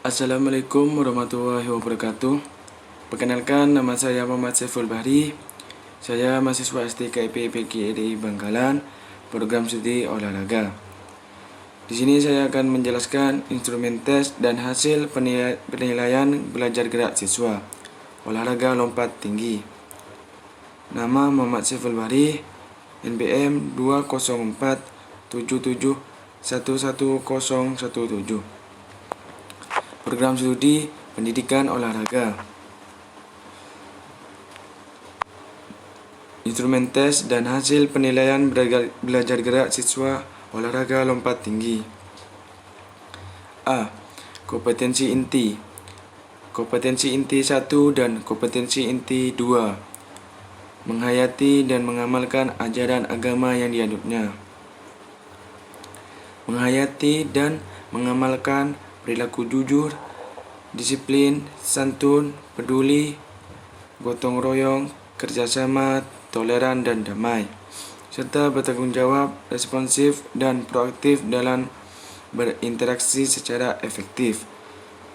Assalamualaikum warahmatullahi wabarakatuh. Perkenalkan, nama saya Muhammad Saiful Bahri. Saya mahasiswa STKIP PGRI Bangkalan, program studi olahraga. Di sini saya akan menjelaskan instrumen tes dan hasil penilaian belajar gerak siswa olahraga lompat tinggi. Nama Muhammad Saiful Bahri, NPM 20477111017. Program studi pendidikan olahraga. Instrumen tes dan hasil penilaian belajar gerak siswa olahraga lompat tinggi. A. Kompetensi inti. Kompetensi inti 1 dan kompetensi inti 2. Menghayati dan mengamalkan ajaran agama yang dianutnya. Menghayati dan mengamalkan perilaku jujur, disiplin, santun, peduli, gotong royong, kerjasama, toleran dan damai, serta bertanggung jawab, responsif, dan proaktif dalam berinteraksi secara efektif,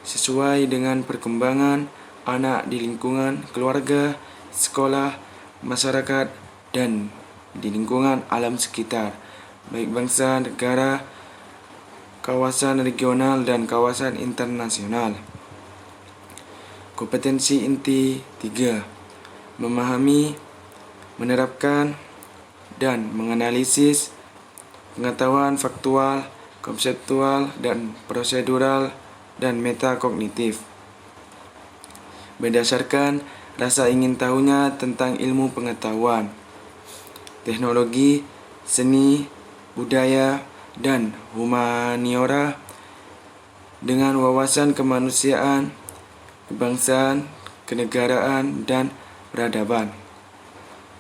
sesuai dengan perkembangan anak di lingkungan keluarga, sekolah, masyarakat, dan di lingkungan alam sekitar, baik bangsa, negara, kawasan regional, dan kawasan internasional. Kompetensi inti 3. Memahami, menerapkan, dan menganalisis pengetahuan faktual, konseptual, dan prosedural, dan metakognitif. Berdasarkan rasa ingin tahunya tentang ilmu pengetahuan, teknologi, seni, budaya, dan humaniora dengan wawasan kemanusiaan, kebangsaan, kenegaraan, dan peradaban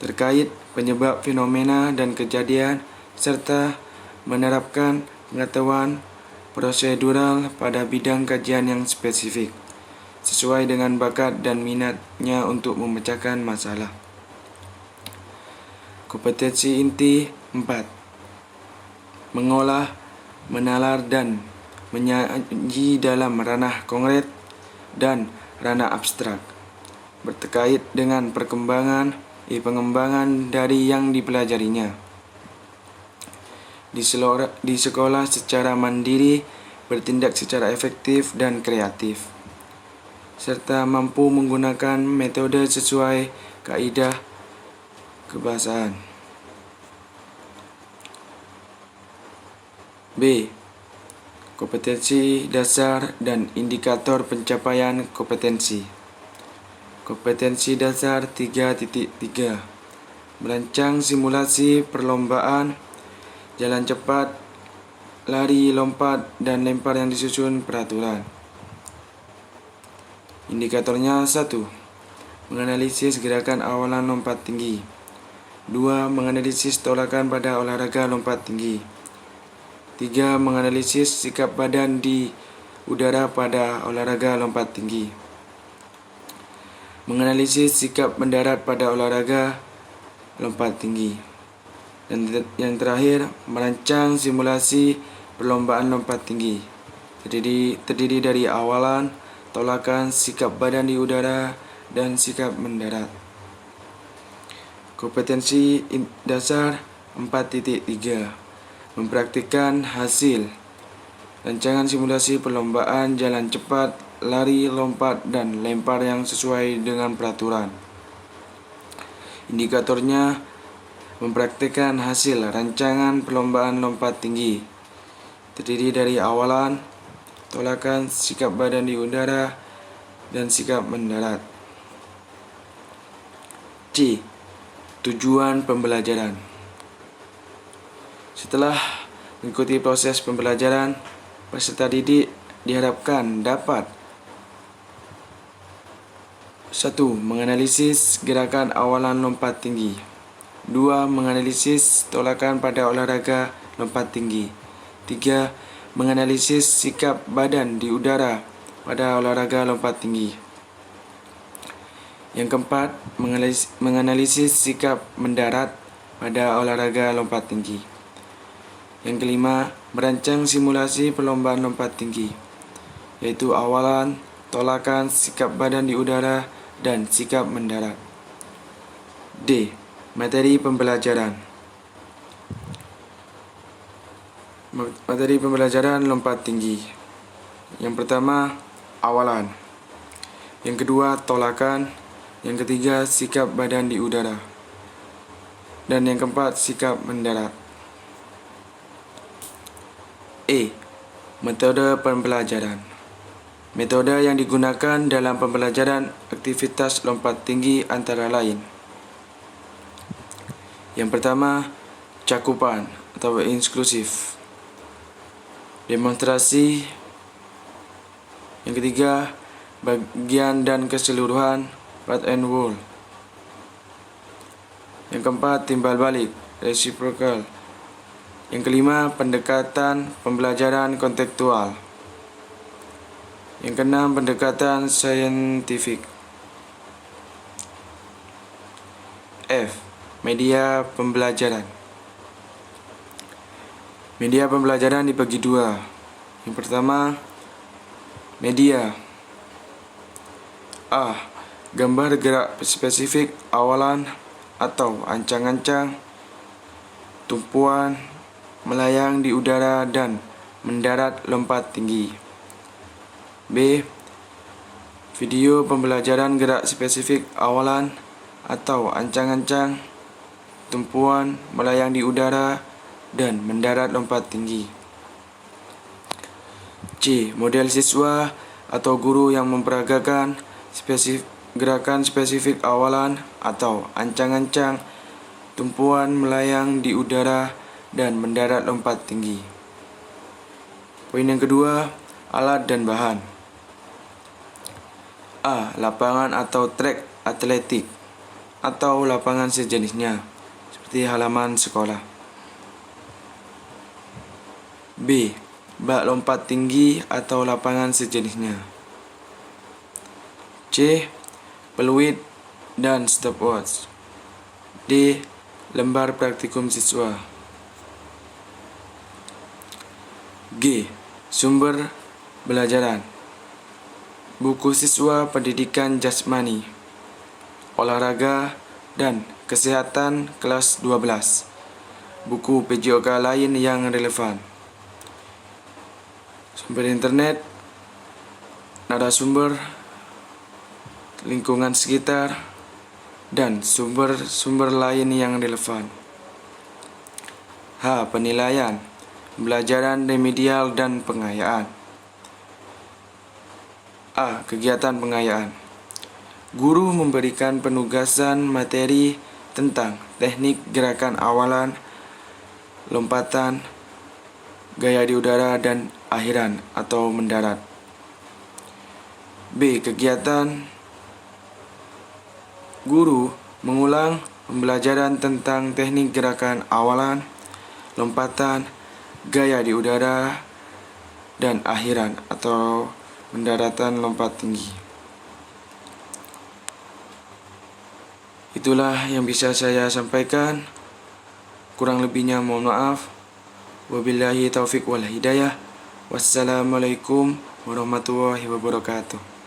terkait penyebab fenomena dan kejadian, serta menerapkan pengetahuan prosedural pada bidang kajian yang spesifik sesuai dengan bakat dan minatnya untuk memecahkan masalah. Kompetensi inti 4. Mengolah, menalar, dan menyaji dalam ranah konkret dan ranah abstrak, berkait dengan pengembangan dari yang dipelajarinya. Di sekolah secara mandiri, bertindak secara efektif dan kreatif, serta mampu menggunakan metode sesuai kaidah kebahasaan. B. Kompetensi dasar dan indikator pencapaian kompetensi. Kompetensi dasar 3.3. Merancang simulasi perlombaan jalan cepat, lari, lompat, dan lempar yang disusun peraturan. Indikatornya 1. Menganalisis gerakan awalan lompat tinggi. 2. Menganalisis tolakan pada olahraga lompat tinggi. 3. Menganalisis sikap badan di udara pada olahraga lompat tinggi. Menganalisis sikap mendarat pada olahraga lompat tinggi. Dan yang terakhir, merancang simulasi perlombaan lompat tinggi. Terdiri dari awalan, tolakan, sikap badan di udara, dan sikap mendarat. Kompetensi dasar 4.3. Mempraktikkan hasil rancangan simulasi perlombaan jalan cepat, lari, lompat, dan lempar yang sesuai dengan peraturan. Indikatornya mempraktikkan hasil rancangan perlombaan lompat tinggi, terdiri dari awalan, tolakan, sikap badan di udara, dan sikap mendarat. C. Tujuan pembelajaran. Setelah mengikuti proses pembelajaran, peserta didik diharapkan dapat 1. Menganalisis gerakan awalan lompat tinggi. 2. Menganalisis tolakan pada olahraga lompat tinggi. 3. Menganalisis sikap badan di udara pada olahraga lompat tinggi. Yang keempat, menganalisis sikap mendarat pada olahraga lompat tinggi. Yang kelima, merancang simulasi perlombaan lompat tinggi. yaitu awalan, tolakan, sikap badan di udara, dan sikap mendarat. D. Materi pembelajaran. Materi pembelajaran lompat tinggi. Yang pertama, awalan. Yang kedua, tolakan. Yang ketiga, sikap badan di udara. Dan yang keempat, sikap mendarat. E. Metode pembelajaran. Metode yang digunakan dalam pembelajaran aktivitas lompat tinggi antara lain. Yang pertama, cakupan atau inklusif. Demonstrasi. Yang ketiga, bagian dan keseluruhan, part and whole. Yang keempat, timbal balik, reciprocal. Yang kelima, pendekatan pembelajaran kontekstual. Yang keenam, pendekatan saintifik. F. Media pembelajaran. Media pembelajaran dibagi dua. Yang pertama, media. A. Gambar gerak spesifik awalan atau ancang-ancang, tumpuan, melayang di udara dan mendarat lompat tinggi. B. Video pembelajaran gerak spesifik awalan atau ancang-ancang, tumpuan, melayang di udara, dan mendarat lompat tinggi. C. Model siswa atau guru yang memperagakan gerakan spesifik awalan atau ancang-ancang, tumpuan, melayang di udara, dan mendarat lompat tinggi. Poin yang kedua, alat dan bahan. A. Lapangan atau trek atletik atau lapangan sejenisnya, seperti halaman sekolah. B. Bak lompat tinggi atau lapangan sejenisnya. C. Peluit dan stopwatch. D. Lembar praktikum siswa. G. Sumber belajaran. Buku siswa pendidikan jasmani, olahraga, dan kesehatan kelas 12. Buku PJOK lain yang relevan. Sumber internet, narasumber, lingkungan sekitar, dan sumber-sumber lain yang relevan. H. Penilaian, pembelajaran remedial dan pengayaan. A. Kegiatan pengayaan. Guru memberikan penugasan materi tentang teknik gerakan awalan, lompatan, gaya di udara, dan akhiran atau mendarat. B. Kegiatan. Guru mengulang pembelajaran tentang teknik gerakan awalan, lompatan, gaya di udara, dan akhiran atau mendaratan lompat tinggi. Itulah yang bisa saya sampaikan. Kurang lebihnya mohon maaf. Wabillahi taufiq wal hidayah. Wassalamualaikum warahmatullahi wabarakatuh.